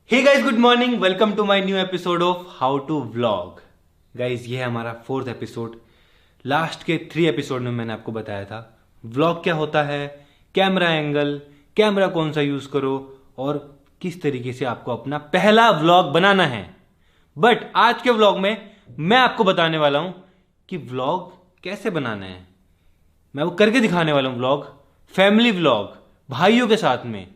Hey guys, good morning. Welcome to my new episode of how to vlog. Guys, ये है हमारा 4th episode. Last के 3 episode में मैंने आपको बताया था व्लॉग क्या होता है, कैमरा एंगल, कैमरा कौन सा यूज करो और किस तरीके से आपको अपना पहला व्लॉग बनाना है। बट आज के व्लॉग में मैं आपको बताने वाला हूं कि व्लॉग कैसे बनाना है। मैं वो करके दिखाने वाला हूं व्लॉग, फैमिली व्लॉग, भाइयों के साथ में,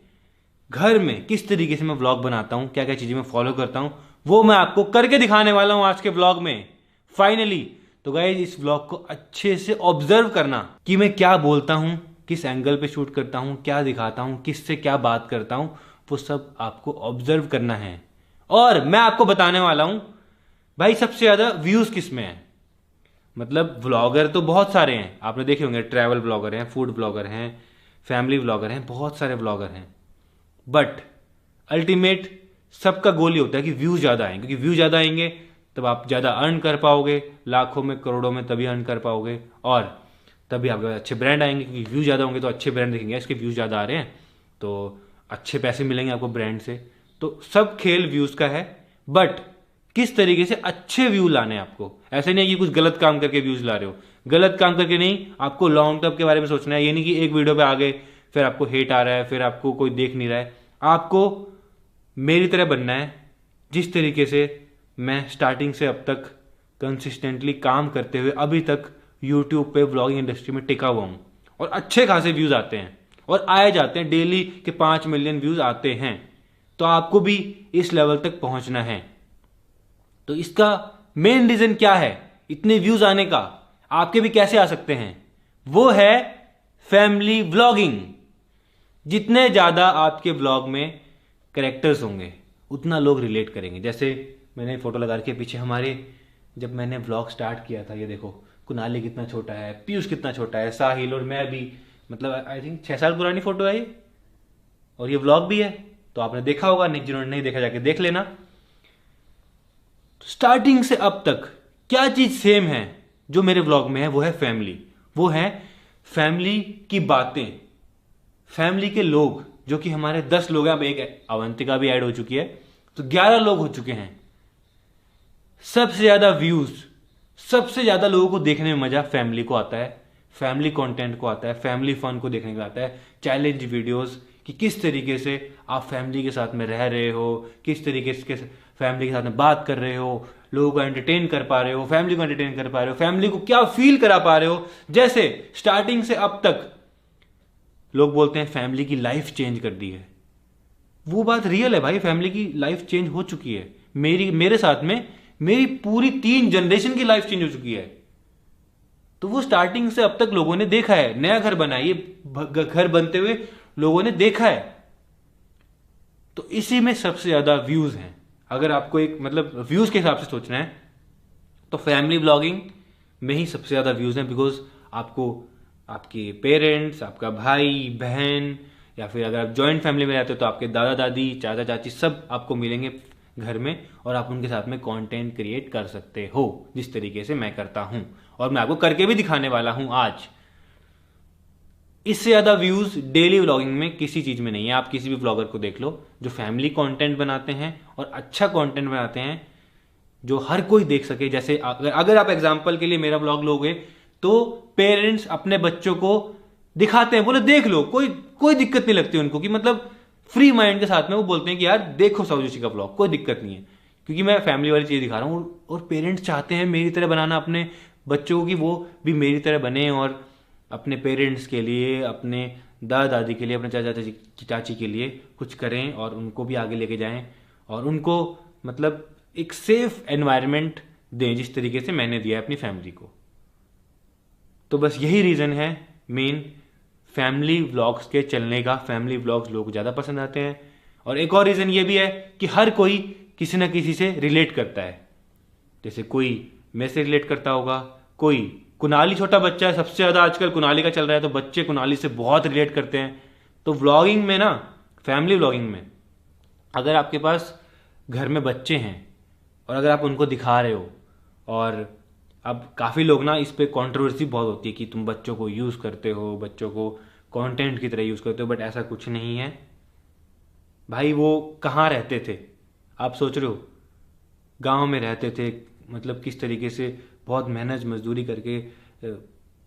घर में किस तरीके से मैं व्लॉग बनाता हूं, क्या क्या चीजें मैं फॉलो करता हूं, वो मैं आपको करके दिखाने वाला हूं आज के व्लॉग में फाइनली। तो गाइस, इस व्लॉग को अच्छे से ऑब्जर्व करना कि मैं क्या बोलता हूं, किस एंगल पे शूट करता हूं, क्या दिखाता हूं, किससे क्या बात करता हूं, वो सब आपको ऑब्जर्व करना है। और मैं आपको बताने वाला हूं भाई सबसे ज्यादा व्यूज किस में है। मतलब व्लॉगर तो बहुत सारे हैं, आपने देखे होंगे, ट्रैवल ब्लॉगर हैं, फूड ब्लॉगर हैं, फैमिली ब्लॉगर हैं, बहुत सारे ब्लॉगर हैं। बट अल्टीमेट सबका गोल ही होता है कि व्यू ज्यादा आएंगे, क्योंकि व्यू ज्यादा आएंगे तब आप ज्यादा अर्न कर पाओगे, लाखों में करोड़ों में तभी अर्न कर पाओगे, और तभी आपके पास अच्छे ब्रांड आएंगे, क्योंकि व्यू ज्यादा होंगे तो अच्छे ब्रांड दिखेंगे। इसके व्यूज ज्यादा आ रहे हैं तो अच्छे पैसे मिलेंगे आपको ब्रांड से। तो सब खेल व्यूज का है। बट किस तरीके से अच्छे व्यू लाने हैं आपको, ऐसे नहीं कि कुछ गलत काम करके व्यूज ला रहे हो। गलत काम करके नहीं, आपको लॉन्ग टर्म के बारे में सोचना है। ये नहीं कि एक वीडियो पे आ गए फिर आपको हेट आ रहा है, फिर आपको कोई देख नहीं रहा है। आपको मेरी तरह बनना है, जिस तरीके से मैं स्टार्टिंग से अब तक कंसिस्टेंटली काम करते हुए अभी तक यूट्यूब पे व्लॉगिंग इंडस्ट्री में टिका हुआ हूं, और अच्छे खासे व्यूज आते हैं और आए जाते हैं, डेली के 5 मिलियन व्यूज आते हैं। तो आपको भी इस लेवल तक पहुंचना है। तो इसका मेन रीजन क्या है इतने व्यूज आने का, आपके भी कैसे आ सकते हैं, वो है फैमिली व्लॉगिंग। जितने ज्यादा आपके व्लॉग में कैरेक्टर्स होंगे उतना लोग रिलेट करेंगे। जैसे मैंने फोटो लगा के पीछे हमारे, जब मैंने व्लॉग स्टार्ट किया था, ये देखो कुनाली कितना छोटा है, पीयूष कितना छोटा है, साहिल और मैं भी, मतलब आई थिंक 6 साल पुरानी फोटो है ये, और ये व्लॉग भी है। तो आपने देखा होगा, नहीं जिन्होंने नहीं देखा जाके देख लेना। स्टार्टिंग से अब तक क्या चीज सेम है जो मेरे व्लॉग में है, वो है फैमिली। वो है फैमिली की बातें, फैमिली के लोग, जो कि हमारे 10 लोग हैं। अब एक अवंतिका भी ऐड हो चुकी है, तो 11 लोग हो चुके हैं। सबसे ज्यादा व्यूज, सबसे ज्यादा लोगों को देखने में मजा फैमिली को आता है, फैमिली कंटेंट को आता है, फैमिली फन को देखने को आता है। चैलेंज वीडियोस कि किस तरीके से आप फैमिली के साथ में रह रहे हो, किस तरीके से फैमिली के साथ में बात कर रहे हो, लोगों को एंटरटेन कर पा रहे हो, फैमिली को एंटरटेन कर पा रहे हो, फैमिली को क्या फील करा पा रहे हो। जैसे स्टार्टिंग से अब तक लोग बोलते हैं फैमिली की लाइफ चेंज कर दी है। वो बात रियल है भाई, फैमिली की लाइफ चेंज हो चुकी है। मेरे साथ में मेरी पूरी 3 जनरेशन की लाइफ चेंज हो चुकी है। तो वो स्टार्टिंग से अब तक लोगों ने देखा है, नया घर बना है, ये घर बनते हुए लोगों ने देखा है। तो इसी में सबसे ज्यादा व्यूज हैं। अगर आपको एक मतलब व्यूज के हिसाब से सोचना है तो फैमिली ब्लॉगिंग में ही सबसे ज्यादा व्यूज हैं। बिकॉज आपको आपके पेरेंट्स, आपका भाई बहन, या फिर अगर आप जॉइंट फैमिली में रहते हो तो आपके दादा दादी, चाचा चाची सब आपको मिलेंगे घर में, और आप उनके साथ में कंटेंट क्रिएट कर सकते हो जिस तरीके से मैं करता हूं, और मैं आपको करके भी दिखाने वाला हूं आज। इससे ज्यादा व्यूज डेली व्लॉगिंग में किसी चीज में नहीं है। आप किसी भी व्लॉगर को देख लो जो फैमिली कंटेंट बनाते हैं और अच्छा कंटेंट बनाते हैं जो हर कोई देख सके। जैसे अगर आप एग्जांपल के लिए मेरा व्लॉग लोगे तो पेरेंट्स अपने बच्चों को दिखाते हैं, बोले देख लो, कोई कोई दिक्कत नहीं लगती उनको, कि मतलब फ्री माइंड के साथ में वो बोलते हैं कि यार देखो साहू जोशी का व्लॉग, कोई दिक्कत नहीं है, क्योंकि मैं फैमिली वाली चीज दिखा रहा हूं। और पेरेंट्स चाहते हैं मेरी तरह बनाना अपने बच्चों को, कि वो भी मेरी तरह बने और अपने पेरेंट्स के लिए, अपने दादा दादी के लिए, अपने चाचा चाची के लिए कुछ करें और उनको भी आगे लेके जाएं, और उनको मतलब एक सेफ एनवायरनमेंट दें जिस तरीके से मैंने दिया है अपनी फैमिली को। तो बस यही रीजन है मेन फैमिली व्लॉग्स के चलने का। फैमिली व्लॉग्स लोग ज्यादा पसंद आते हैं। और एक और रीजन ये भी है कि हर कोई किसी ना किसी से रिलेट करता है। जैसे कोई मैं से रिलेट करता होगा, कोई कुनाली छोटा बच्चा है, सबसे ज्यादा आजकल कुनाली का चल रहा है, तो बच्चे कुनाली से बहुत रिलेट करते हैं। तो व्लॉगिंग में ना, फैमिली व्लॉगिंग में अगर आपके पास घर में बच्चे हैं और अगर आप उनको दिखा रहे हो, और अब काफी लोग ना इस पे कंट्रोवर्सी बहुत होती है कि तुम बच्चों को यूज करते हो, बच्चों को कंटेंट की तरह यूज करते हो, बट ऐसा कुछ नहीं है भाई। वो कहाँ रहते थे, आप सोच रहे हो गांव में रहते थे, मतलब किस तरीके से बहुत मेहनत मजदूरी करके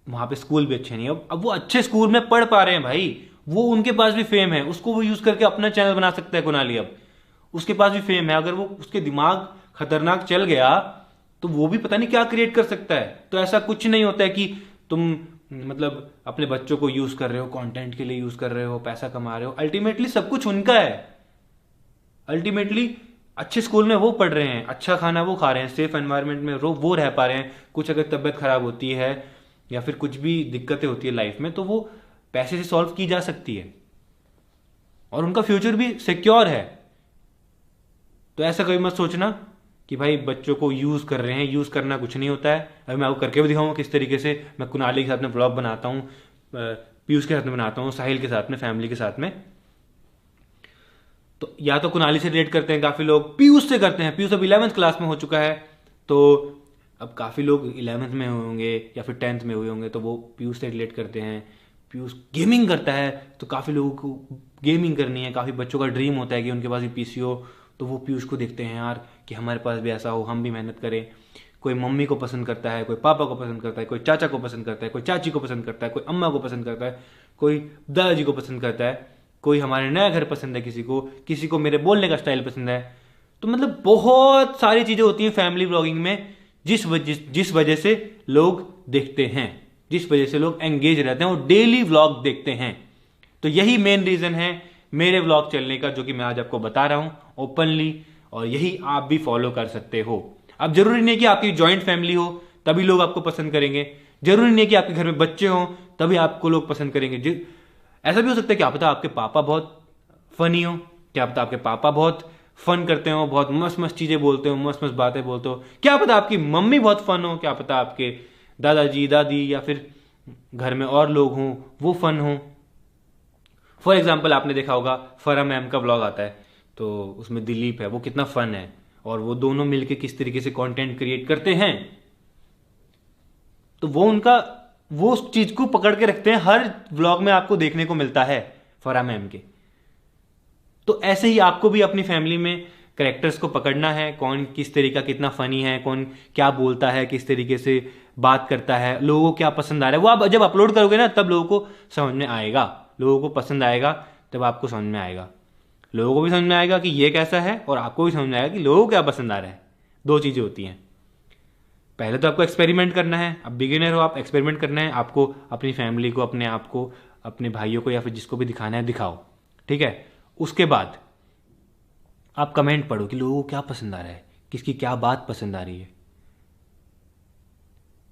वहां पे स्कूल भी अच्छे नहीं है, अब वो अच्छे स्कूल में पढ़ पा रहे हैं भाई, वो उनके पास भी फेम है, उसको वो यूज करके अपना चैनल बना सकता है कुणाली। अब उसके पास भी फेम है, अगर वो उसके दिमाग खतरनाक चल गया तो वो भी पता नहीं क्या क्रिएट कर सकता है। तो ऐसा कुछ नहीं होता है कि तुम मतलब अपने बच्चों को यूज कर रहे हो, कंटेंट के लिए यूज कर रहे हो, पैसा कमा रहे हो, अल्टीमेटली सब कुछ उनका है। अल्टीमेटली अच्छे स्कूल में वो पढ़ रहे हैं, अच्छा खाना वो खा रहे हैं, सेफ एनवायरनमेंट में वो रह पा रहे हैं। कुछ अगर तबीयत खराब होती है या फिर कुछ भी दिक्कतें होती है लाइफ में तो वो पैसे से सॉल्व की जा सकती है और उनका फ्यूचर भी सिक्योर है। तो ऐसा कभी मत सोचना कि भाई बच्चों को यूज कर रहे हैं, यूज करना कुछ नहीं होता है। अभी मैं आपको करके भी दिखाऊंगा किस तरीके से मैं कुणाली के साथ में ब्लॉग बनाता हूँ, पीयूष के साथ में बनाता हूँ, साहिल के साथ में, फैमिली के साथ में। तो या तो कुणाली से रिलेट करते हैं काफी लोग, पीयूष से करते हैं, पीयूष अब 11th क्लास में हो चुका है, तो अब काफी लोग 11th में होंगे या फिर 10th में हुए होंगे तो वो पीयूष से रिलेट करते हैं। पीयूष गेमिंग करता है तो काफी लोगों को गेमिंग करनी है, काफी बच्चों का ड्रीम होता है कि उनके पास भी पीसी हो, तो वो पीयूष को देखते हैं यार कि हमारे पास भी ऐसा हो, हम भी मेहनत करें। कोई मम्मी को पसंद करता है, कोई पापा को पसंद करता है, कोई चाचा को पसंद करता है, कोई चाची को पसंद करता है, कोई अम्मा को पसंद करता है, कोई दादाजी को पसंद करता है, कोई हमारे नया घर पसंद है, किसी को मेरे बोलने का स्टाइल पसंद है। तो मतलब बहुत सारी चीजें होती हैं फैमिली व्लॉगिंग में जिस वजह से लोग देखते हैं, जिस वजह से लोग एंगेज रहते हैं और डेली व्लॉग देखते हैं। तो यही मेन रीजन है मेरे व्लॉग चलने का, जो कि मैं आज आपको बता रहा हूं ओपनली, और यही आप भी फॉलो कर सकते हो। अब जरूरी नहीं कि आपकी ज्वाइंट फैमिली हो तभी लोग आपको पसंद करेंगे, जरूरी नहीं कि आपके घर में बच्चे हों तभी आपको लोग पसंद करेंगे। ऐसा भी हो सकता है क्या पता आपके पापा बहुत फनी हो, क्या पता आपके पापा बहुत फन करते हो, बहुत मस्त मस्त चीजें बोलते हो, मस्त मस्त बातें बोलते हो, क्या पता आपकी मम्मी बहुत फन हो, क्या पता आपके दादाजी दादी या फिर घर में और लोग हों वो फन हो। फॉर एग्जाम्पल आपने देखा होगा फरा मैम का व्लॉग आता है तो उसमें दिलीप है, वो कितना फन है और वो दोनों मिलके किस तरीके से कंटेंट क्रिएट करते हैं। तो वो उस चीज को पकड़ के रखते हैं, हर व्लॉग में आपको देखने को मिलता है फरा मैम के। तो ऐसे ही आपको भी अपनी फैमिली में कैरेक्टर्स को पकड़ना है, कौन किस तरीका कितना फनी है, कौन क्या बोलता है, किस तरीके से बात करता है, लोगों को क्या पसंद आ रहा है। वो आप जब अपलोड करोगे ना तब लोगों को समझ में आएगा, लोगों को पसंद आएगा, तब आपको समझ में आएगा, लोगों को भी समझ में आएगा कि ये कैसा है और आपको भी समझ में आएगा कि लोगों को क्या पसंद आ रहा है। दो चीजें होती हैं, पहले तो आपको एक्सपेरिमेंट करना है, अब बिगिनर हो आप, एक्सपेरिमेंट करना है आपको, अपनी फैमिली को, अपने आप को, अपने भाइयों को या फिर जिसको भी दिखाना है दिखाओ, ठीक है। उसके बाद आप कमेंट पढ़ो कि लोगों को क्या पसंद आ रहा है, किसकी क्या बात पसंद आ रही है,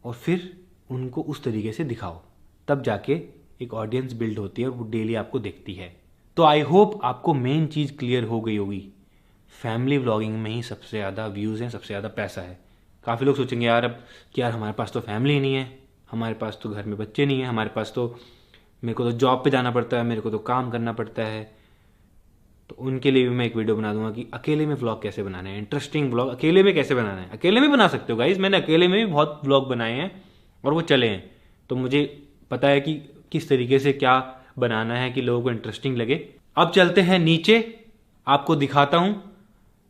और फिर उनको उस तरीके से दिखाओ, तब जाके एक ऑडियंस बिल्ड होती है और वो डेली आपको देखती है। तो आई होप आपको मेन चीज क्लियर हो गई होगी, फैमिली व्लॉगिंग में ही सबसे ज़्यादा व्यूज़ हैं, सबसे ज़्यादा पैसा है। काफ़ी लोग सोचेंगे यार अब कि यार हमारे पास तो फैमिली नहीं है, हमारे पास तो घर में बच्चे नहीं है, हमारे पास तो, मेरे को तो जॉब पे जाना पड़ता है, मेरे को तो काम करना पड़ता है। तो उनके लिए भी मैं एक वीडियो बना दूंगा कि अकेले में व्लॉग कैसे बनाना है, इंटरेस्टिंग व्लॉग अकेले में कैसे बनाना है। अकेले में बना सकते हो गाइज, मैंने अकेले में भी बहुत व्लॉग बनाए हैं और वो चले हैं, तो मुझे पता है कि किस तरीके से क्या बनाना है कि लोगों को इंटरेस्टिंग लगे। अब चलते हैं नीचे, आपको दिखाता हूँ,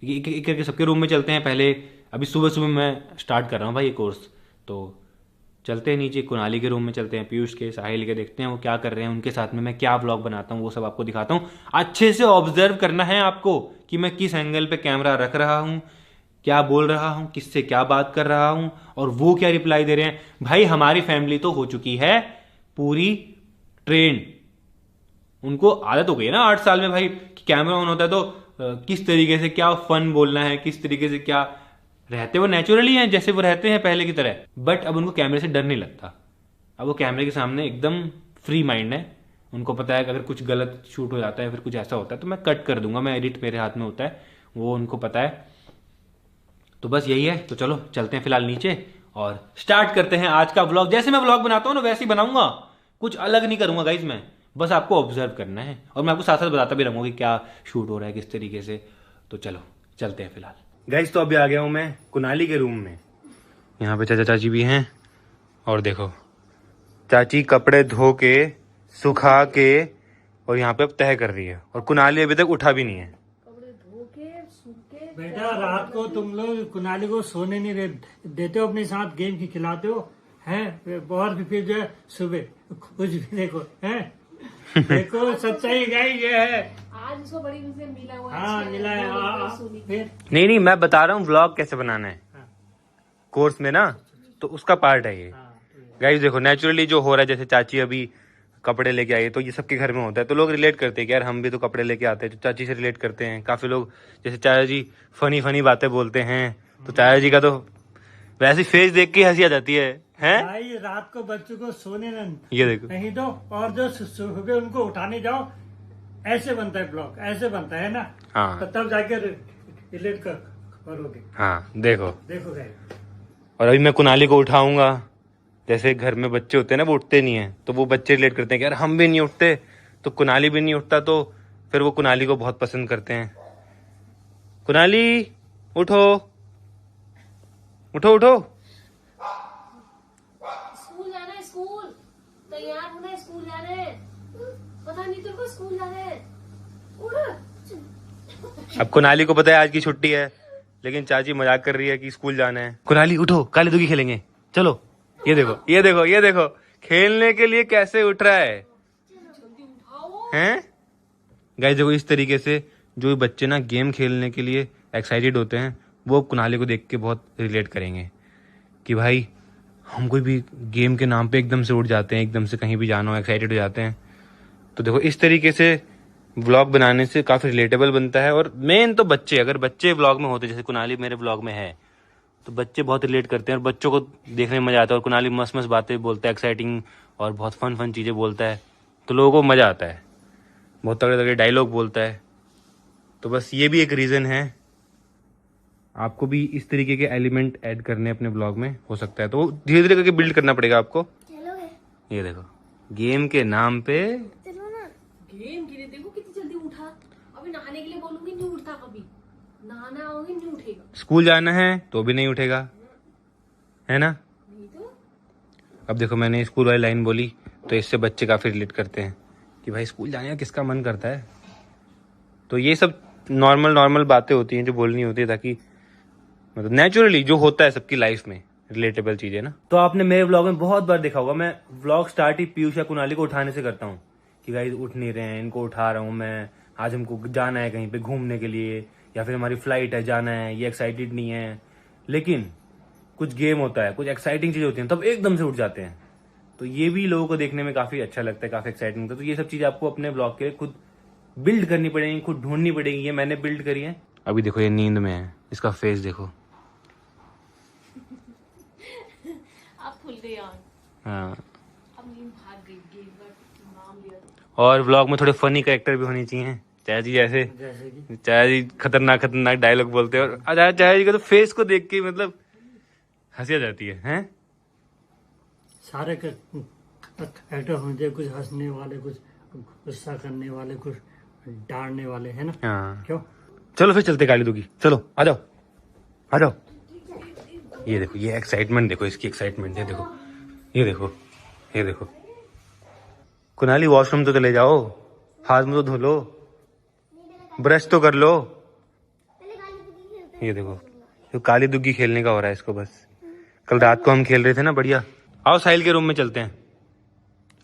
एक करके सबके रूम में चलते हैं। पहले अभी सुबह सुबह मैं स्टार्ट कर रहा हूँ भाई ये कोर्स, तो चलते हैं नीचे, कुणाली के रूम में चलते हैं, पीयूष के, साहिल के, देखते हैं वो क्या कर रहे हैं, उनके साथ में मैं क्या व्लॉग बनाता हूँ वो सब आपको दिखाता हूँ। अच्छे से ऑब्जर्व करना है आपको कि मैं किस एंगल पे कैमरा रख रहा हूँ, क्या बोल रहा हूँ, किससे क्या बात कर रहा हूँ और वो क्या रिप्लाई दे रहे हैं। भाई हमारी फैमिली तो हो चुकी है पूरी ट्रेन, उनको आदत हो गई है ना 8 साल में भाई कि कैमरा ऑन होता है तो किस तरीके से क्या फन बोलना है, किस तरीके से क्या रहते, वो नेचुरली हैं जैसे वो रहते हैं पहले की तरह। बट अब उनको कैमरे से डर नहीं लगता, अब वो कैमरे के सामने एकदम फ्री माइंड है। उनको पता है कि अगर कुछ गलत शूट हो जाता है, फिर कुछ ऐसा होता है तो मैं कट कर दूंगा, मैं एडिट मेरे हाथ में होता है, वो उनको पता है। तो बस यही है, तो चलो चलते हैं फिलहाल नीचे और स्टार्ट करते हैं आज का व्लॉग। जैसे मैं व्लॉग बनाता हूँ ना वैसे ही बनाऊंगा, कुछ अलग नहीं करूंगा गाइज मैं, बस आपको ऑब्जर्व करना है और मैं आपको साथ साथ बताता भी रहूंगा कि क्या शूट हो रहा है किस तरीके से। तो चलो चलते हैं फिलहाल गाइज। तो अभी आ गया हूं मैं कुणाली के रूम में, यहाँ पे चाचा चाची भी हैं और देखो चाची कपड़े धो के सुखा के और यहाँ पे अब तह कर रही है और कुणाली अभी तक उठा भी नहीं है। कपड़े धो के बेटा रात को तुम लोग कुनाली को सोने नहीं देते हो, अपने साथ गेम की खिलाते हो हैं, और फिर जो है सुबह कुछ भी देखो हैं। देखो सच्चाई गाई ये है। आज उसको बड़ी मुझसे मिला हुआ है। हाँ मिला है। फिर नहीं, मैं बता रहा हूँ व्लॉग कैसे बनाना है हाँ। कोर्स में ना, तो उसका पार्ट है ये। गाइस देखो, नेचुरली जो हो रहा है, जैसे चाची अभी कपड़े लेके आई है, तो ये सबके घर में होता है, तो लोग रिलेट करते हैं कि यार हम भी तो कपड़े लेके आते हैं, तो चाची से रिलेट करते हैं। काफी लोग जैसे चाचा जी फनी बातें बोलते हैं, तो चाचा जी का तो वैसे फेस देख के हंसी आ जाती है भाई रात को बच्चों को सोने ये देखो नहीं दो, और जो सुबह उनको उठाने जाओ, ऐसे बनता है ब्लॉग, ऐसे बनता है ना। हाँ तो तब जाके रिलेट करोगे। हाँ देखो गए। और अभी मैं कुनाली को उठाऊंगा, जैसे घर में बच्चे होते हैं ना, वो उठते नहीं है, तो वो बच्चे रिलेट करते हैं कि यार हम भी नहीं उठते, तो कुनाली भी नहीं उठता, तो फिर वो कुनाली को बहुत पसंद करते हैं। कुनाली उठो उठो उठो। स्कूल जाना है, स्कूल तैयार होना है, स्कूल जाना है। पता नहीं तेरे को स्कूल जाना है। उठ। अब कुनाली को पता है आज की छुट्टी है, लेकिन चाची मजाक कर रही है कि स्कूल जाना है। कुनाली उठो, काली दुगी खेलेंगे, चलो। ये देखो ये देखो ये देखो, खेलने के लिए कैसे उठ रहा है हैं। गाइस देखो, इस तरीके से जो बच्चे ना गेम खेलने के लिए एक्साइटेड होते हैं, वो कुनाली को देख के बहुत रिलेट करेंगे कि भाई हम कोई भी गेम के नाम पे एकदम से उठ जाते हैं, एकदम से कहीं भी जाना हो एक्साइटेड हो जाते हैं। तो देखो इस तरीके से व्लॉग बनाने से काफी रिलेटेबल बनता है। और मेन तो बच्चे, अगर बच्चे व्लॉग में होते, जैसे कुनाली मेरे व्लॉग में है, तो बच्चे बहुत रिलेट करते हैं और बच्चों को देखने में मजा आता है। और कुनाली मस्त मस्त बातें बोलता है, एक्साइटिंग और बहुत फन चीजें बोलता है, तो लोगों को मजा आता है। बहुत तगड़े तगड़े डायलॉग बोलता है। तो बस ये भी एक रीजन है, आपको भी इस तरीके के एलिमेंट ऐड करने अपने ब्लॉग में हो सकता है, तो धीरे धीरे करके बिल्ड करना पड़ेगा आपको। ये देखो, गेम के नाम पे गेम के लिए देखो कितनी जल्दी उठा। अभी नहाने के लिए बोलूंगी, नहीं उठता। कभी नहाना आओगे, नहीं उठेगा। स्कूल जाना है तो भी नहीं उठेगा, है ना। नहीं तो अब देखो, मैंने स्कूल वाली लाइन बोली, तो इससे बच्चे काफी रिलेट करते हैं कि भाई स्कूल जाने का किसका मन करता है। तो ये सब नॉर्मल बातें होती हैं जो बोलनी होती है, ताकि मतलब नेचुरली जो होता है सबकी लाइफ में रिलेटेबल चीजें ना। तो आपने मेरे व्लॉग में बहुत बार देखा होगा, मैं व्लॉग स्टार्ट ही पीयूष या कुनाली को उठाने से करता हूँ कि गाइस उठ नहीं रहे हैं, इनको उठा रहा हूँ मैं, आज हमको जाना है कहीं पे घूमने के लिए, या फिर हमारी फ्लाइट है, जाना है, ये एक्साइटेड नहीं है। लेकिन कुछ गेम होता है, कुछ एक्साइटिंग चीजें होती हैं, तब एकदम से उठ जाते हैं। तो ये भी लोगों को देखने में काफी अच्छा लगता है, काफी एक्साइटिंग होता है। तो ये सब चीजें आपको अपने ब्लॉग के लिए खुद बिल्ड करनी पड़ेगी, खुद ढूंढनी पड़ेगी। ये मैंने बिल्ड करी है। अभी देखो ये नींद में है, इसका फेस देखो। आप खुल गए यार। हाँ, अब नींद भाग गई, गेम का नाम लिया तो। और व्लॉग में थोड़े फनी कैरेक्टर भी होने चाहिए। चाचा जी जैसे चाचा जी खतरनाक डायलॉग बोलते हैं, और चाचा जी का तो फेस को देख के मतलब हंसी आ जाती है, हैं? सारे एक्टर होने चाहिए, कुछ हंसने वाले, कुछ गुस्सा करने वाले, कुछ डांटने वाले, है ना। हाँ, क्यों? चलो फिर चलते काली दुगी, चलो आ जाओ आ जाओ। ये देखो, ये एक्साइटमेंट देखो, इसकी एक्साइटमेंट है, देखो ये देखो ये देखो। कुनाली वॉशरूम तो चले जाओ, हाथ मुंह तो धो लो, ब्रश तो कर लो। ये देखो, तो काली दुग्गी खेलने का हो रहा है इसको बस। कल रात को हम खेल रहे थे ना बढ़िया। आओ साहिल के रूम में चलते हैं।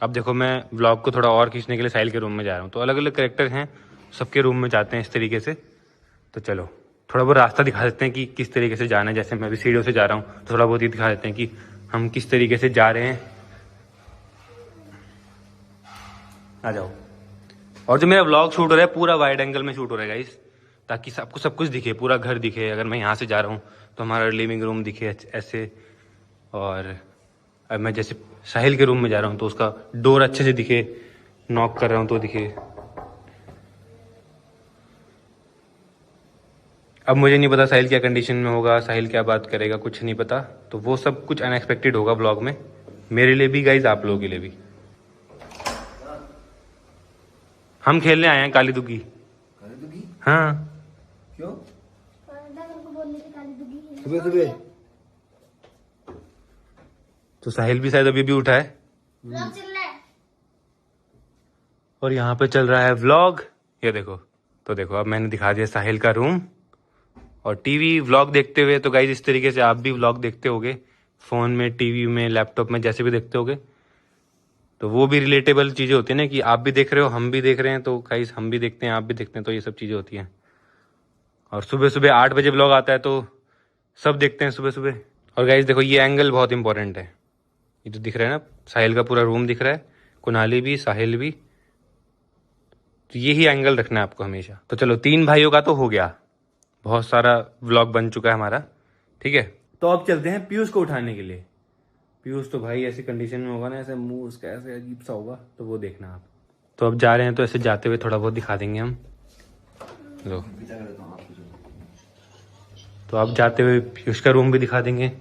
अब देखो, मैं व्लॉग को थोड़ा और खींचने के लिए साहिल के रूम में जा रहा हूँ। तो अलग अलग कैरेक्टर हैं, सबके रूम में जाते हैं इस तरीके से। तो चलो थोड़ा बहुत रास्ता दिखा देते हैं कि किस तरीके से जाना है। जैसे मैं अभी सीढ़ियों से जा रहा हूँ, तो थोड़ा बहुत ये दिखा देते हैं कि हम किस तरीके से जा रहे हैं। आ जाओ। और जो मेरा व्लॉग शूट हो रहा है पूरा वाइड एंगल में शूट हो रहा है गाइस, ताकि सबको सब कुछ दिखे, पूरा घर दिखे। अगर मैं यहाँ से जा रहा हूँ तो हमारा लिविंग रूम दिखे ऐसे, और अब मैं जैसे साहिल के रूम में जा रहा हूँ तो उसका डोर अच्छे से दिखे, नॉक कर रहा हूँ तो दिखे। अब मुझे नहीं पता साहिल क्या कंडीशन में होगा, साहिल क्या बात करेगा, कुछ नहीं पता। तो वो सब कुछ अनएक्सपेक्टेड होगा व्लॉग में, मेरे लिए भी गाइज, आप लोगों के लिए भी। हम खेलने आए हैं काली दुगी। हाँ, क्यों? सुबह सुबह तो साहिल भी शायद अभी भी उठा है, और यहाँ पे चल रहा है व्लॉग। ये देखो, तो देखो अब मैंने दिखा दिया साहिल का रूम, और टीवी व्लॉग देखते हुए, तो गाइज इस तरीके से आप भी व्लॉग देखते होगे, फ़ोन में, टीवी में, लैपटॉप में, जैसे भी देखते होगे। तो वो भी रिलेटेबल चीज़ें होती हैं ना, कि आप भी देख रहे हो, हम भी देख रहे हैं, तो गाइज हम भी देखते हैं, आप भी देखते हैं, तो ये सब चीज़ें होती हैं। और सुबह सुबह 8 बजे व्लॉग आता है, तो सब देखते हैं सुबह सुबह। और गाइज देखो, ये एंगल बहुत इंपॉर्टेंट है। ये जो दिख रहा है ना, साहिल का पूरा रूम दिख रहा है, कुनाली भी, साहिल भी, तो यही एंगल रखना है आपको हमेशा। तो चलो 3 भाइयों का तो हो गया, बहुत सारा व्लॉग बन चुका है हमारा, ठीक है। तो अब चलते हैं पीयूष को उठाने के लिए। पीयूष तो भाई ऐसी कंडीशन में होगा ना, ऐसे मुंह उसका ऐसे अजीब सा होगा, तो वो देखना आप। तो अब जा रहे हैं, तो ऐसे जाते हुए थोड़ा बहुत दिखा देंगे हम। लो, तो अब जाते हुए पीयूष का रूम भी दिखा देंगे।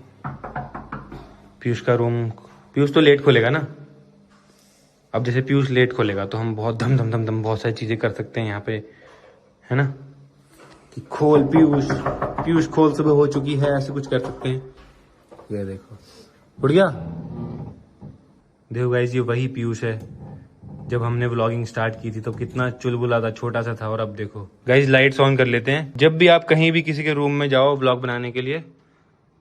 पीयूष का रूम, पीयूष तो लेट खोलेगा ना। अब जैसे पीयूष लेट खोलेगा, तो हम बहुत धम धम धम धम बहुत सारी चीजें कर सकते हैं यहाँ पे, है ना, कि खोल पीयूष, पीयूष खोल, सुबह हो चुकी है, ऐसे कुछ कर सकते हैं। ये देखो उठ गया। देखो गाइस, ये वही पीयूष है जब हमने व्लॉगिंग स्टार्ट की थी, तो कितना चुलबुला था, छोटा सा था, और अब देखो। गाइस लाइट्स ऑन कर लेते हैं। जब भी आप कहीं भी किसी के रूम में जाओ व्लॉग बनाने के लिए,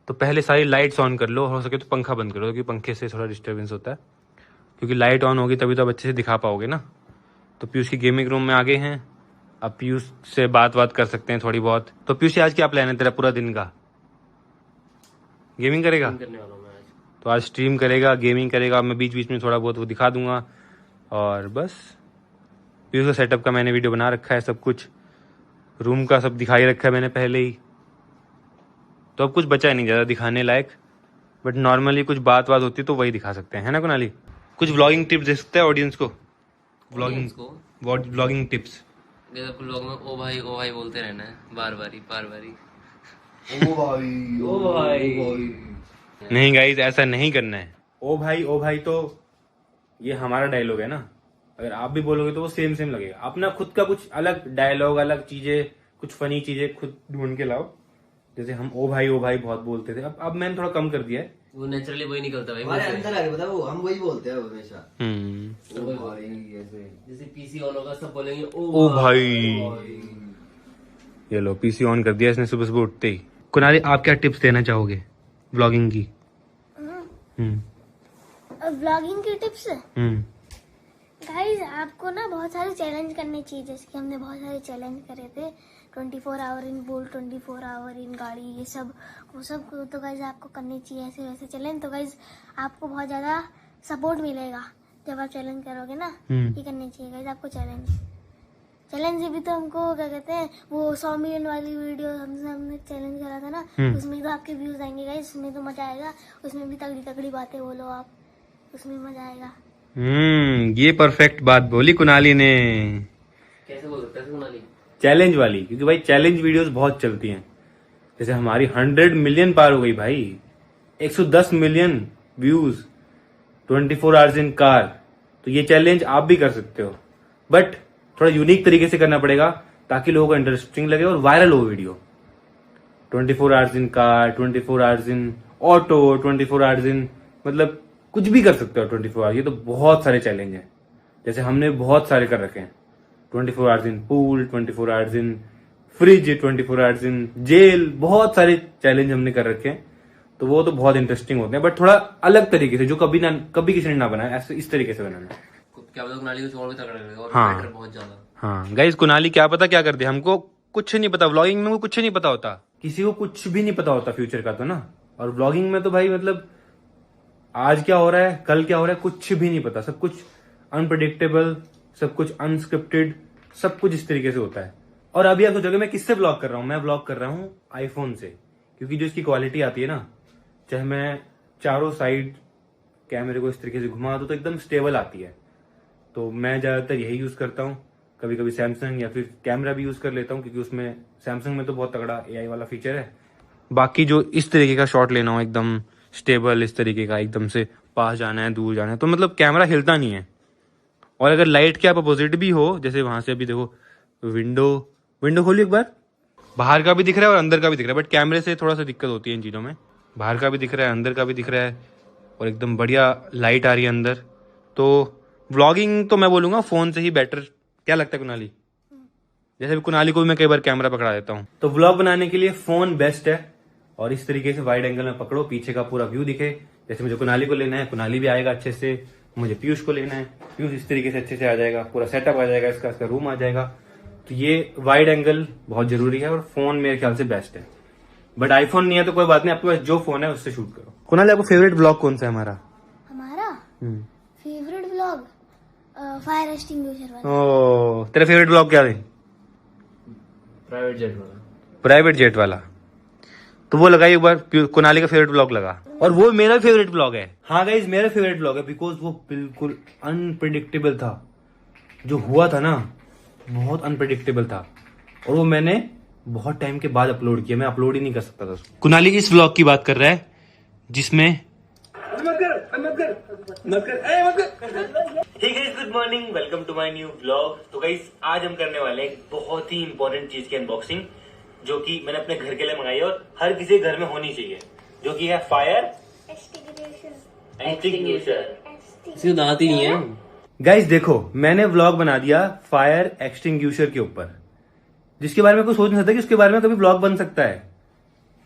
तो पहले सारी लाइट्स ऑन कर लो, हो सके तो पंखा बंद करो, क्योंकि पंखे से थोड़ा डिस्टर्बेंस होता है, क्योंकि लाइट ऑन होगी तभी तो आप अच्छे से दिखा पाओगे ना। तो पीयूष की गेमिंग रूम में आ गए हैं। अब पीयूष से बात कर सकते हैं थोड़ी बहुत। तो पीयूष, आज क्या प्लान है तेरा पूरा दिन का? गेमिंग करेगा? करने वाला हूं मैं आज। तो आज स्ट्रीम करेगा, गेमिंग करेगा। मैं बीच बीच में थोड़ा बहुत वो दिखा दूंगा, और बस। पीयूष का सेटअप का मैंने वीडियो बना रखा है, सब कुछ रूम का सब दिखाई रखा है मैंने पहले ही। तो अब कुछ बचा नहीं ज़्यादा दिखाने लायक, बट नॉर्मली कुछ बात होती तो वही दिखा सकते हैं, है ना कुनाली? कुछ व्लॉगिंग टिप्स दे सकते हैं ऑडियंस को? Vlogging tips. जैसे व्लॉग में ओ भाई बोलते रहना है, बार बारी। ओ भाई नहीं गाइस, ऐसा नहीं करना है। ओ भाई तो ये हमारा डायलॉग है ना, अगर आप भी बोलोगे तो वो सेम लगेगा। अपना खुद का कुछ अलग डायलॉग, अलग चीजें, कुछ फनी चीजें खुद ढूंढ के लाओ। जैसे हम ओ भाई बहुत बोलते थे, अब मैंने थोड़ा कम कर दिया है। वो नेचुरली वही निकलता है हमारे भाई अंदर आ गया, पता है वो, हम वही बोलते हैं हमेशा। ओ भाई ऐसे जैसे पीसी ऑन होगा सब बोलेंगे ओ भाई। ये लो, पीसी ऑन कर दिया इसने सुबह सुबह उठते ही। कुनाली, आप क्या टिप्स देना चाहोगे व्लॉगिंग की? व्लॉगिंग की टिप्स गाइस, आपको ना बहुत सारे चैलेंज करने चाहिए। जैसे कि हमने बहुत सारे चैलेंज करे थे, 24 आवर इन बोल, 24 आवर इन गाड़ी, ये सब वो सब तो गाइस आपको करने चाहिए ऐसे वैसे चैलेंज। तो गाइस आपको बहुत ज़्यादा सपोर्ट मिलेगा जब आप चैलेंज करोगे ना। ये करने चाहिए गाइस आपको चैलेंज से भी। तो हमको क्या कहते हैं, वो 100 मिलियन वाली वीडियो हमने चैलेंज करा था ना, उसमें तो आपके व्यूज आएंगे गाइस, उसमें तो मजा आएगा। उसमें भी तगड़ी बातें बोलो आप, उसमें मजा आएगा। ये परफेक्ट बात बोली कुनाली ने। कैसे बोल सकते हैं कुनाली? चैलेंज वाली, क्योंकि भाई चैलेंज वीडियोस बहुत चलती हैं। जैसे हमारी 100 मिलियन पार हो गई भाई, 110 मिलियन व्यूज, 24 आवर्स इन कार। तो ये चैलेंज आप भी कर सकते हो, बट थोड़ा यूनिक तरीके से करना पड़ेगा, ताकि लोगों को इंटरेस्टिंग लगे और वायरल हो वीडियो। 24 आवर्स इन कार, 24 आवर्स इन ऑटो, 24 आवर्स इन, मतलब कुछ भी कर सकते हो 24 आवर्स। ये तो बहुत सारे चैलेंज हैं, जैसे हमने बहुत सारे कर रखे हैं। 24 hours in pool, 24 hours in fridge, 24 hours in jail, बहुत सारे चैलेंज हमने कर रखे हैं। तो वो तो बहुत इंटरेस्टिंग होते हैं, बट थोड़ा अलग तरीके से, जो कभी किसी ने ना बनाया, ऐसे इस तरीके से बनाना है। क्या पता कुनाली को और भी तगड़ा लगेगा, और हाँ। बेटर बहुत ज्यादा। हाँ गाइस, कुनाली क्या पता क्या कर दे, हमको कुछ नहीं पता। व्लॉगिंग में कुछ नहीं पता होता, किसी को कुछ भी नहीं पता होता फ्यूचर का तो ना। और व्लॉगिंग में तो भाई मतलब आज क्या हो रहा है, कल क्या हो रहा है, कुछ भी नहीं पता। सब कुछ अनप्रेडिक्टेबल, सब कुछ अनस्क्रिप्टेड, सब कुछ इस तरीके से होता है। और अभी आप सोचोगे मैं किससे ब्लॉग कर रहा हूँ? मैं ब्लॉग कर रहा हूँ आईफोन से, क्योंकि जो इसकी क्वालिटी आती है ना, चाहे मैं चारों साइड कैमरे को इस तरीके से घुमा दूं तो एकदम स्टेबल आती है। तो मैं ज्यादातर यही यूज करता हूँ। कभी कभी सैमसंग या फिर कैमरा भी यूज कर लेता हूँ, क्योंकि उसमें सैमसंग में तो बहुत तगड़ा AI वाला फीचर है। बाकी जो इस तरीके का शॉट लेना हो, एकदम स्टेबल, इस तरीके का, एकदम से पास जाना है, दूर जाना है, तो मतलब कैमरा हिलता नहीं है। और अगर लाइट के आप अपोजिट भी हो, जैसे वहां से अभी देखो विंडो खोलिए एक बार, बाहर का भी दिख रहा है और अंदर का भी दिख रहा है, बट कैमरे से थोड़ा सा दिक्कत होती है इन चीज़ों में। बाहर का भी दिख रहा है, अंदर का भी दिख रहा है, और एकदम बढ़िया लाइट आ रही है अंदर। तो व्लॉगिंग तो मैं बोलूँगा फ़ोन से ही बेटर। क्या लगता है कुनाली? जैसे भी कुनाली को भी मैं कई बार कैमरा पकड़ा देता हूँ। तो व्लॉग बनाने के लिए फोन बेस्ट है, और इस तरीके से वाइड एंगल में पकड़ो, पीछे का पूरा व्यू दिखे। जैसे मुझे कुनाली को लेना है, कुनाली भी आएगा अच्छे से, मुझे पीयूष को लेना है, पीयूष इस तरीके से अच्छे से आ जाएगा, पूरा सेटअप आ जाएगा, इसका रूम आ जाएगा। तो ये वाइड एंगल बहुत जरूरी है, और फोन मेरे ख्याल से बेस्ट है। बट आईफोन नहीं है तो कोई बात नहीं, आपके पास जो फोन है उससे शूट करो। कुनाली, आपको फेवरेट ब्लॉग कौन सा है हमारा? फेवरेट ब्लॉग फायर एक्सटिंग्विशर वाला। ओ, तेरा फेवरेट ब्लॉग क्या है? प्राइवेट जेट वाला। प्राइवेट जेट वाला। तो वो लगाई एक बार, कुनाली का फेवरेट ब्लॉग लगा, और वो मेरा फेवरेट ब्लॉग है। हाँ गाइज, मेरा फेवरेट ब्लॉग है, बिकॉज वो बिल्कुल अनप्रिडिक्टेबल था। जो हुआ था ना, बहुत अनप्रिडिक्टेबल था, और वो मैंने बहुत टाइम के बाद अपलोड किया। मैं अपलोड ही नहीं कर सकता था उसको। कुनाली इस व्लॉग की बात कर रहा है जिसमें good morning, welcome to my new vlog. तो गाइस, आज हम करने वाले हैं एक बहुत ही इंपॉर्टेंट चीज की अनबॉक्सिंग, जो कि मैंने अपने घर के लिए मंगाई है और हर किसी के घर में होनी चाहिए, जो कि है फायर एक्सटिंग्विशर। इसकी तो आती नहीं है। गाइस देखो, मैंने व्लॉग बना दिया फायर एक्सटिंग्विशर के ऊपर, जिसके बारे में कोई सोच नहीं सकता कि उसके बारे में कभी व्लॉग बन सकता है,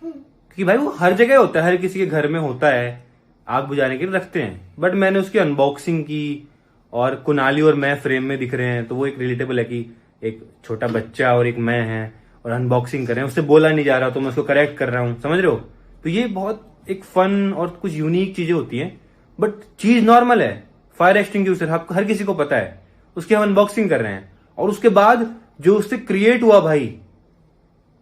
क्योंकि भाई वो हर जगह होता है, हर किसी के घर में होता है, आग बुझाने के लिए रखते हैं। बट मैंने उसकी अनबॉक्सिंग की, और कुनाली और मैं फ्रेम में दिख रहे हैं, तो वो एक रिलेटेबल है कि एक छोटा बच्चा और एक मैं है, और अनबॉक्सिंग कर रहे हैं। उससे बोला नहीं जा रहा तो मैं उसको करेक्ट कर रहा हूँ, समझ रहे हो? तो ये बहुत एक फन और कुछ यूनिक चीजें होती हैं, बट चीज नॉर्मल है। फायर एक्सटिंग्विशर आपको हर किसी को पता है, उसकी हम अनबॉक्सिंग कर रहे हैं। और उसके बाद जो उससे क्रिएट हुआ भाई,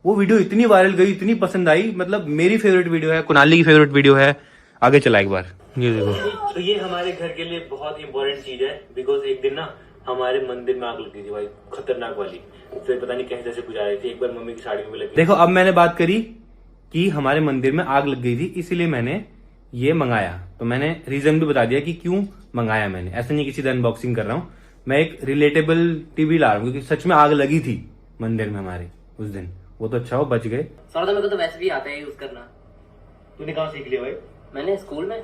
वो वीडियो इतनी वायरल गई, इतनी पसंद आई, मतलब मेरी फेवरेट वीडियो है, कुनाली की फेवरेट वीडियो है। आगे चला एक बार, ये देखो। तो ये हमारे घर के लिए बहुत इंपॉर्टेंट चीज है, बिकॉज एक दिन ना हमारे मंदिर में आग लगी थी भाई, खतरनाक वाली। फिर पता नहीं कैसे कैसे बुझा रही थी, एक बार मम्मी की साड़ी में भी लगी। देखो, अब मैंने बात करी कि हमारे मंदिर में आग लग गई थी, इसीलिए मैंने ये मंगाया। तो मैंने रीजन भी बता दिया कि क्यों मंगाया मैंने। ऐसा नहीं किसी अनबॉक्सिंग कर रहा हूँ, मैं एक रिलेटेबल टीवी ला रहा हूँ, क्योंकि सच में आग लगी थी मंदिर में हमारे उस दिन। वो तो अच्छा हो, बच गए। सौदा मेरे को तो वैसे भी आता है यूज करना। तूने कहाँ सीख लिया भाई? मैंने स्कूल में।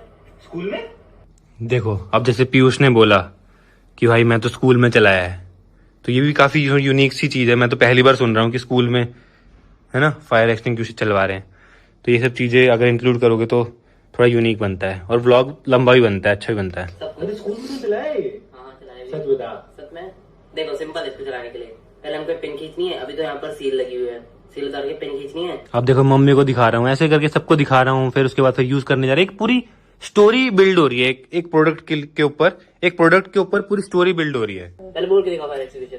देखो, अब जैसे पीयूष ने बोला कि भाई मैं तो स्कूल में चलाया है, तो ये भी काफी यूनिक सी चीज है। मैं तो पहली बार सुन रहा हूँ कि स्कूल में, है ना, फायर एक्सटिंग्विशर चलवा रहे हैं। तो ये सब चीजें अगर इंक्लूड करोगे तो थोड़ा यूनिक बनता है, और व्लॉग लंबा भी बनता है, अच्छा भी बनता है। स्कूल में चलाया है? हाँ, चलाया। सच बता। सच में। देखो, सिंपल है इसको चलाने के लिए। पहले हमको पिन खींचनी है, अभी तो यहाँ पर सील लगी हुई है, सील उतार के पिन खींचनी है। अब देखो, मम्मी को दिखा रहा हूँ, ऐसे करके सबको दिखा रहा हूँ, फिर उसके बाद फिर यूज करने जा रहे हैं। एक पूरी स्टोरी बिल्ड हो रही है, एक प्रोडक्ट के ऊपर, एक प्रोडक्ट के ऊपर पूरी स्टोरी बिल्ड हो रही है। पहले बोल के दिखाओ फायर एक्सटिंग्विशर।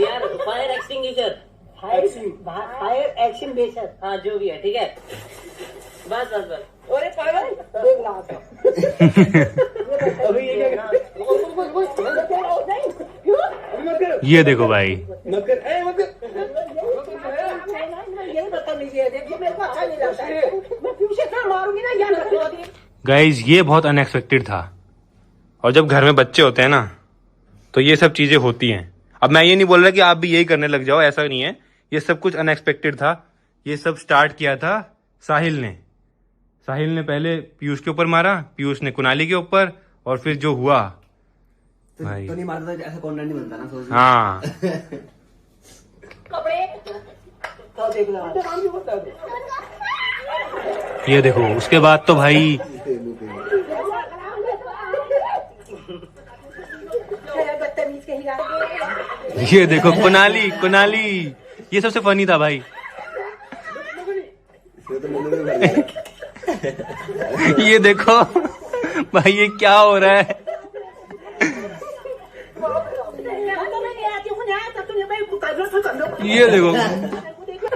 यार, फायर एक्सटिंग्विशर, फायर एक्सटिंग्विशर, हाँ जो भी है, ठीक है। बस। अरे पागल, देख ला ये देखो भाई, गाइज ये बहुत अनएक्सपेक्टेड था, और जब घर में बच्चे होते हैं ना तो ये सब चीजें होती हैं। अब मैं ये नहीं बोल रहा कि आप भी यही करने लग जाओ, ऐसा नहीं है। ये सब कुछ अनएक्सपेक्टेड था। ये सब स्टार्ट किया था साहिल ने पहले पीयूष के ऊपर मारा, पीयूष ने कुनाली के ऊपर, और फिर जो हुआ भाई, तो नहीं मारता तो ऐसा कंटेंट नहीं बनता ना, सोच। हाँ। ये देखो, उसके बाद तो भाई ये देखो, कुनाली ये सबसे फनी था भाई। ये देखो भाई, ये क्या हो रहा है? ये देखो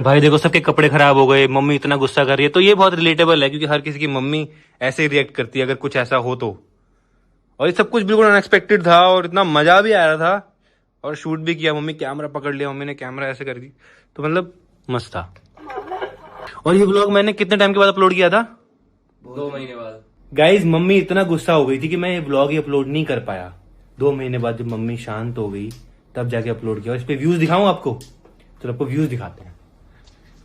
भाई, देखो सबके कपड़े खराब हो गए, मम्मी इतना गुस्सा कर रही है। तो ये बहुत रिलेटेबल है, क्योंकि हर किसी की मम्मी ऐसे ही रिएक्ट करती है अगर कुछ ऐसा हो तो। और ये सब कुछ बिल्कुल अनएक्सपेक्टेड था, और इतना मजा भी आ रहा था, और शूट भी किया। मम्मी कैमरा पकड़ लिया, मम्मी ने कैमरा ऐसे कर दी, तो मतलब मस्त था। और ये व्लॉग मैंने कितने टाइम के बाद अपलोड किया था? 2 महीने बाद। गाइज, मम्मी इतना गुस्सा हो गई थी कि मैं ये व्लॉग ही अपलोड नहीं कर पाया। 2 महीने बाद जब मम्मी शांत हो गई, तब जाके अपलोड किया। और इस पे व्यूज दिखाऊं आपको? चलो आपको व्यूज दिखाते हैं।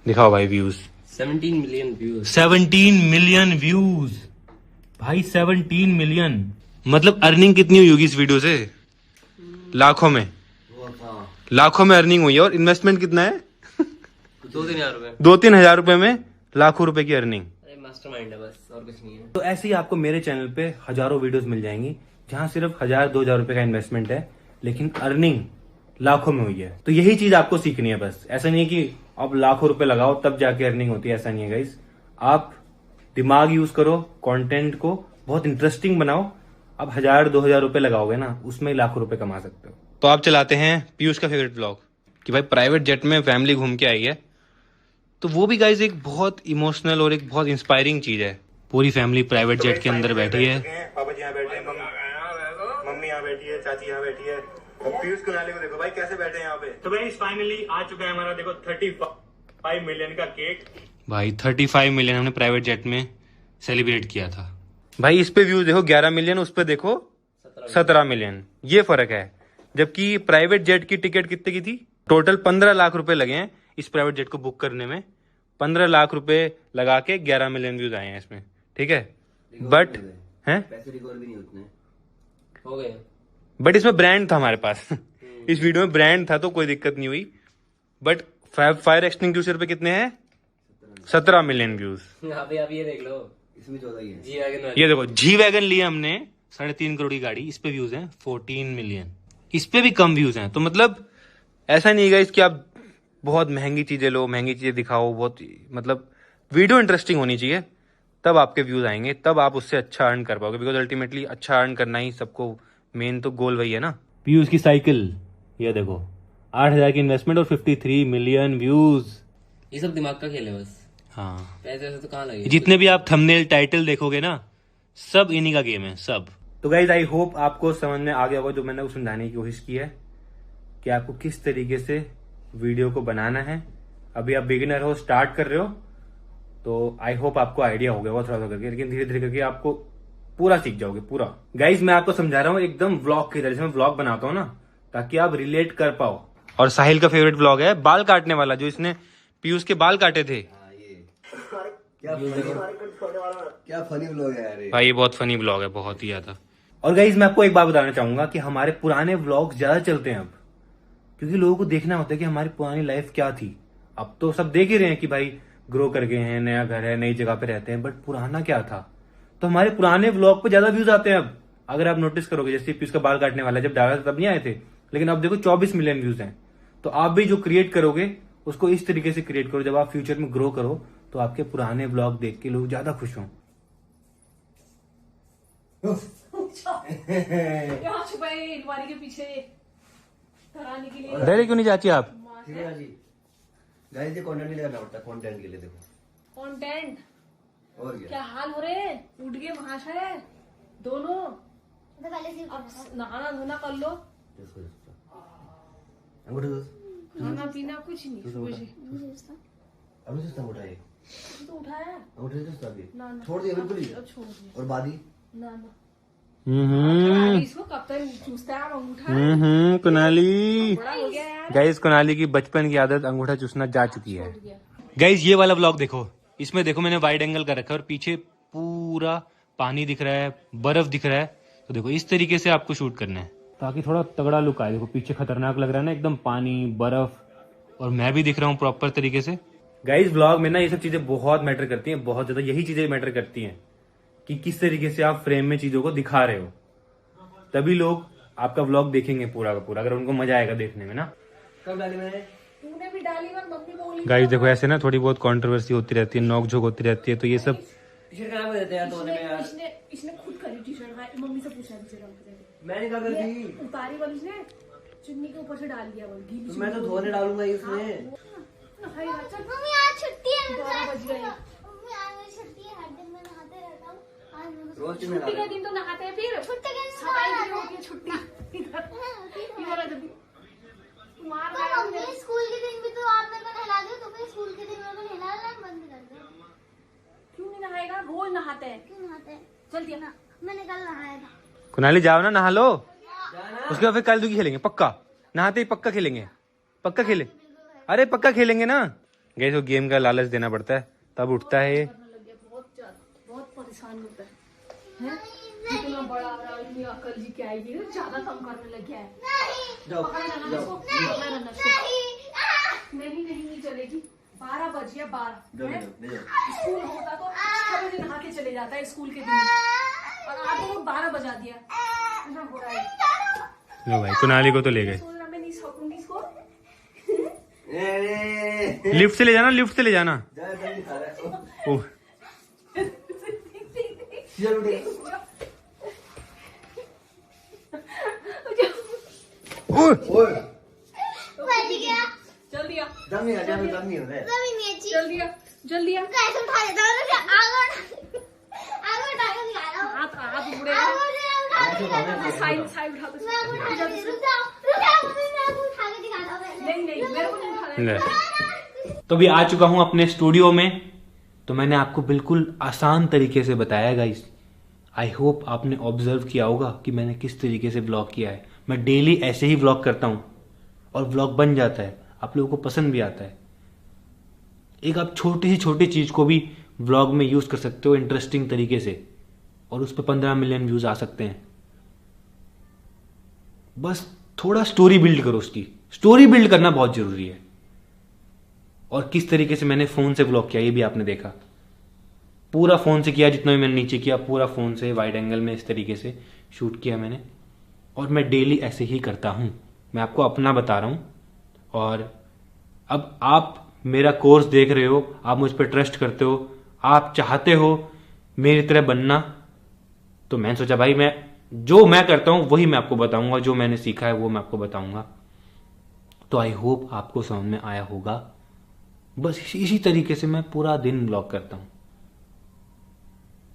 दिखाओ भाई views. 17 million views. 17 million views भाई, 17 मिलियन। मतलब अर्निंग कितनी हुई होगी इस वीडियो से? लाखों में। लाखों में अर्निंग हुई है। और इन्वेस्टमेंट कितना है? 2-3 हजार रुपए। 2-3 हजार रुपए में लाखों रुपए की अर्निंग। अरे मास्टरमाइंड है बस, और कुछ नहीं है। तो ऐसे ही आपको मेरे चैनल पे हजारों वीडियोस मिल जाएंगी जहां सिर्फ 1000-2000 रुपए का इन्वेस्टमेंट है, लेकिन अर्निंग लाखों में हुई है। तो यही चीज आपको सीखनी है बस। ऐसा नहीं है कि आप लाखों रुपए लगाओ तब जाके अर्निंग होती है, ऐसा नहीं है गाइस। आप दिमाग यूज करो, कंटेंट को बहुत इंटरेस्टिंग बनाओ। अब 1000-2000 रुपए लगाओगे ना, उसमें ही लाखों रुपए कमा सकते हो। तो आप चलाते हैं पीयूष का फेवरेट ब्लॉग कि भाई प्राइवेट जेट में फैमिली घूम के आई है। तो वो भी गाइस एक बहुत इमोशनल और एक बहुत इंस्पायरिंग चीज है। पूरी फैमिली प्राइवेट जेट के अंदर बैठी है। पापा जी यहाँ बैठे हैं, मम्मी यहाँ बैठी है, चाची यहाँ बैठी है। पीयूष कुनाली को देखो भाई कैसे बैठे हैं यहाँ पे। तो भाई फाइनली आ चुका है हमारा, देखो 35 मिलियन का केक। भाई 35 मिलियन हमने प्राइवेट जेट में सेलिब्रेट किया था। भाई इस पे व्यूज देखो 11 मिलियन, उस पे देखो 17 मिलियन। ये फर्क है। जबकि प्राइवेट जेट की टिकट कितने की थी? टोटल 15 लाख रुपए लगे हैं इस प्राइवेट जेट को बुक करने में। 15 लाख रुपए लगा के 11 मिलियन व्यूज आए हैं इसमें, ठीक है। बट हैं पैसे रिकवर भी नहीं उतने हो गए। बट इसमें ब्रांड था हमारे पास। इस वीडियो में ब्रांड था तो कोई दिक्कत नहीं हुई। बट फायर एक्सटिंग्विशर पे कितने हैं? 17 मिलियन व्यूज। आप ये देख लो, इसमें 14 ही है। जी वैगन ये देखो जी वैगन लिया हमने 3.5 करोड़ की गाड़ी, इस पे व्यूज हैं 14 मिलियन। इस पे भी कम व्यूज हैं। तो मतलब ऐसा नहीं है कि आप बहुत महंगी चीजें लो, महंगी चीजें दिखाओ, बहुत मतलब वीडियो इंटरेस्टिंग होनी चाहिए, तब आपके व्यूज आएंगे, तब आप उससे अच्छा अर्न कर पाओगे। बिकॉज अल्टीमेटली अच्छा अर्न करना ही सबको मेन तो गोल वही है ना। पीयूष की साइकिल ये देखो 8,000 की इन्वेस्टमेंट और 53 मिलियन व्यूज। ये सब दिमाग का खेल है बस। हाँ, पैसे वैसे तो कहाँ लगे। जितने भी आप थंबनेल टाइटल देखोगे ना, सब इन्हीं का गेम है सब। तो गाइज आई होप आपको समझ में आ गया होगा जो मैंने समझाने की कोशिश की है कि आपको किस तरीके से वीडियो को बनाना है। अभी आप बिगिनर हो, स्टार्ट कर रहे हो, तो आई होप आपको आइडिया हो गया होगा थोड़ा सा करके, लेकिन धीरे धीरे करके आपको पूरा सीख जाओगे पूरा। गाइज मैं आपको समझा रहा हूँ एकदम व्लॉग की तरह से। मैं व्लॉग बनाता हूँ ना ताकि आप रिलेट कर पाओ। और साहिल का फेवरेट व्लॉग है बाल काटने वाला, जो इसने पीयूष के बाल काटे थे। क्या फनी व्लॉग है यार ये। भाई ये बहुत फनी व्लॉग है, बहुत ही ज्यादा। और गाइज मैं आपको एक बात बताना चाहूंगा कि हमारे पुराने व्लॉग ज्यादा चलते हैं अब, क्योंकि लोगों को देखना होता है कि हमारी पुरानी लाइफ क्या थी। अब तो सब देख ही रहे हैं कि भाई ग्रो कर गए हैं, नया घर है, नई जगह पे रहते हैं, बट पुराना क्या था। तो हमारे पुराने व्लॉग पे ज्यादा व्यूज आते हैं अब। अगर आप नोटिस करोगे, जैसे पीयूष का बाल काटने वाला जब डाला था तब नहीं आए थे, लेकिन अब देखो 24 मिलियन व्यूज हैं। तो आप भी जो क्रिएट करोगे उसको इस तरीके से क्रिएट करो, जब आप फ्यूचर में ग्रो करो तो आपके पुराने व्लॉग देख के लोग ज्यादा खुश हों। यहाँ छुपाए अलमारी के पीछे डराने के लिए। डरे क्यों नहीं चाची आप? ठीक है जी। गाइस ये कंटेंट नहीं करना पड़ता, कंटेंट के लिए देखो। कंटेंट और क्या हाल हो रहे हैं? उठ गए भाषा है दोनों। तो पहले से अब नहाना धोना कर लो, अंगूठा दो। खाना पीना कुछ नहीं। अभी से अंगूठा है, तो उठाया अंगूठे से तो अभी ना ना छोड़ दिया बिल्कुल ही। अब छोड़ दिया और बादी ना ना। इसको कब तक चूसता है अंगूठा? कुनाली। बड़ा हो गया यार। गाइज कुनाली की बचपन की आदत अंगूठा चूसना जा चुकी है। गाइज ये वाला व्लॉग देखो, इसमें देखो मैंने वाइड एंगल कर रखा है और पीछे पूरा पानी दिख रहा है, बर्फ दिख रहा है। तो देखो इस तरीके से आपको शूट करना है ताकि थोड़ा तगड़ा लुक आए। देखो पीछे खतरनाक लग रहा है ना, एकदम पानी बर्फ, और मैं भी दिख रहा हूँ प्रॉपर तरीके से। गाइज व्लॉग में ना ये सब चीजें बहुत मैटर करती हैं, बहुत ज्यादा। यही चीजें मैटर करती हैं कि किस तरीके से आप फ्रेम में चीजों को दिखा रहे हो, तभी लोग आपका व्लॉग देखेंगे पूरा का पूरा, अगर उनको मजा आएगा देखने में ना। कब डाली मैंने? तूने भी डाली और मम्मी बोली। गाइस देखो ऐसे ना थोड़ी बहुत कंट्रोवर्सी होती रहती है, नोक झोंक होती रहती है, तो ये सब टी-शर्ट खराब कर देते हैं धोने में यार। इसने खुद करी टी-शर्ट। हाँ, मम्मी से पूछा टी-शर्ट रंग से। मैंने क्या कर दी? उतारी वाली ने चुन्नी के ऊपर से डाल दिया वो गीली। तो मैं तो धोने डालूंगा ही उसमें। हाय बच्चा मम्मी आज छुट्टी है। 12 बज गए। मम्मी आज मेरी छुट्टी है, हर दिन मैं नहाते रहता हूँ। आज मेरे रोज क्यों छुट्टी नहीं का दिन तो नहाते हैं फिर। छुट्टी के दिन सफाई के लिए होती है छुट्टी। इधर आ जल्दी। मार तो मम्मी स्कूल के दिन भी तो आप मेरे को नहला दो, तो फिर स्कूल के दिन मेरे को नहलाना बंद कर दो। क्यों नहीं नहाएगा? रोज नहाते हैं। क्यों नहाते हैं? चल दिया ना मैंने कल नहाया था। कुनाली जाओ ना नहा लो, उसके बाद फिर कल दुखी खेलेंगे पक्का। नहाते ही पक्का खेलेंगे, पक्का खेले। अरे पक्का खेलेंगे ना। गाइस वो गेम का लालच देना पड़ता है तब उठता है ये। बहुत ज्यादा, बहुत परेशान होता है। इतना बड़ा आदमी अकल जी क्या आएगी, ज्यादा कम करने लग गया है। पकड़ा रहना इसको, पकड़ा रहना इसको। नहीं चलेगी। 12 बज गया, 12। स्कूल होता तो 6 बजे नहा के चले जाता है स्कूल के दिन, और आपको 12 बजा दिया। लो भाई, कुनाली को तो ले गए। मैं नहीं सकूंगी इसको। लिफ्ट से ले जाना, लिफ्ट से ले जाना। ओह चल दिया, दम नहीं हो रहा है। चल दिया, जल दिया। कैसे उठा देता हूँ? आगे उठा के निकाला। आप मुड़े साइड उठा दो। नहीं मेरे को नहीं उठाना। तो अभी आ चुका हूं अपने स्टूडियो में। तो मैंने आपको बिल्कुल आसान तरीके से बताया गाइस। आई होप आपने ऑब्जर्व किया होगा कि मैंने किस तरीके से व्लॉग किया है। मैं डेली ऐसे ही व्लॉग करता हूं और व्लॉग बन जाता है, आप लोगों को पसंद भी आता है। एक आप छोटी सी छोटी चीज को भी व्लॉग में यूज कर सकते हो इंटरेस्टिंग तरीके से, और उस पर 15 मिलियन व्यूज आ सकते हैं। बस थोड़ा स्टोरी बिल्ड करो, उसकी स्टोरी बिल्ड करना बहुत जरूरी है। और किस तरीके से मैंने फोन से व्लॉग किया ये भी आपने देखा। पूरा फोन से किया, जितना भी मैंने नीचे किया पूरा फोन से वाइड एंगल में इस तरीके से शूट किया मैंने। और मैं डेली ऐसे ही करता हूं, मैं आपको अपना बता रहा हूं। और अब आप मेरा कोर्स देख रहे हो, आप मुझ पर ट्रस्ट करते हो, आप चाहते हो मेरी तरह बनना, तो मैंने सोचा भाई मैं जो मैं करता हूं वही मैं आपको बताऊंगा, जो मैंने सीखा है वो मैं आपको बताऊंगा। तो आई होप आपको समझ में आया होगा। बस इसी तरीके से मैं पूरा दिन व्लॉग करता हूं।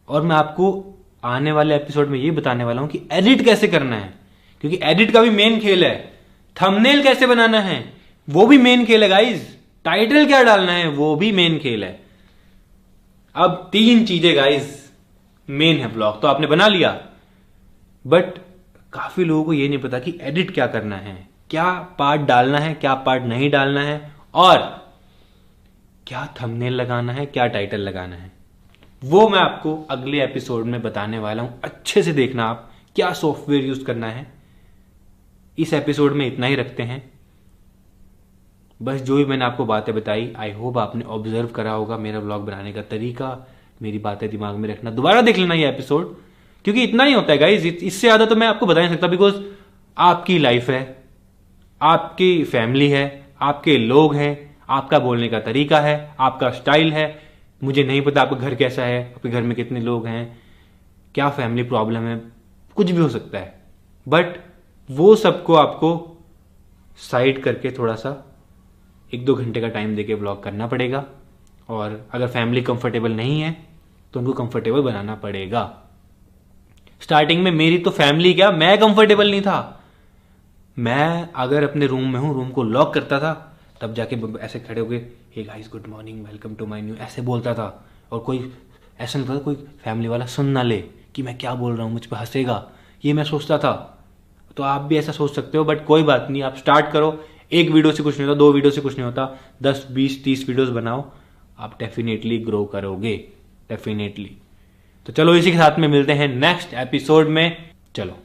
और मैं आपको आने वाले एपिसोड में ये बताने वाला हूं कि एडिट कैसे करना है, क्योंकि एडिट का भी मेन खेल है। थंबनेल कैसे बनाना है वो भी मेन खेल है गाइज। टाइटल क्या डालना है वो भी मेन खेल है। अब 3 चीजें गाइज मेन है। व्लॉग तो आपने बना लिया, बट काफी लोगों को ये नहीं पता कि एडिट क्या करना है, क्या पार्ट डालना है, क्या पार्ट नहीं डालना है, और क्या थंबनेल लगाना है, क्या टाइटल लगाना है। वो मैं आपको अगले एपिसोड में बताने वाला हूं। अच्छे से देखना आप क्या सॉफ्टवेयर यूज करना है। इस एपिसोड में इतना ही रखते हैं। बस जो भी मैंने आपको बातें बताई, आई होप आपने ऑब्जर्व करा होगा मेरा व्लॉग बनाने का तरीका। मेरी बातें दिमाग में रखना, दोबारा देख लेना ये एपिसोड, क्योंकि इतना ही होता है गाइज। इससे ज्यादा तो मैं आपको बता नहीं सकता, बिकॉज आपकी लाइफ है, आपकी फैमिली है, आपके लोग हैं, आपका बोलने का तरीका है, आपका स्टाइल है। मुझे नहीं पता आपका घर कैसा है, आपके घर में कितने लोग हैं, क्या फैमिली प्रॉब्लम है, कुछ भी हो सकता है। बट वो सबको आपको साइड करके थोड़ा सा 1-2 घंटे का टाइम देके व्लॉग करना पड़ेगा। और अगर फैमिली कंफर्टेबल नहीं है तो उनको कंफर्टेबल बनाना पड़ेगा। स्टार्टिंग में मेरी तो फैमिली क्या, मैं कंफर्टेबल नहीं था। मैं अगर अपने रूम में हूं, रूम को लॉक करता था, तब जाके ऐसे खड़े हो गए, hey guys good morning, welcome to my new, ऐसे बोलता था। और कोई ऐसा नहीं था कोई फैमिली वाला सुन ना ले कि मैं क्या बोल रहा हूं, मुझ पर हंसेगा, ये मैं सोचता था। तो आप भी ऐसा सोच सकते हो, बट कोई बात नहीं, आप स्टार्ट करो। 1 वीडियो से कुछ नहीं होता, 2 वीडियो से कुछ नहीं होता, 10, 20, 30 वीडियोस बनाओ, आप डेफिनेटली ग्रो करोगे, डेफिनेटली। तो चलो इसी के साथ में मिलते हैं नेक्स्ट एपिसोड में। चलो।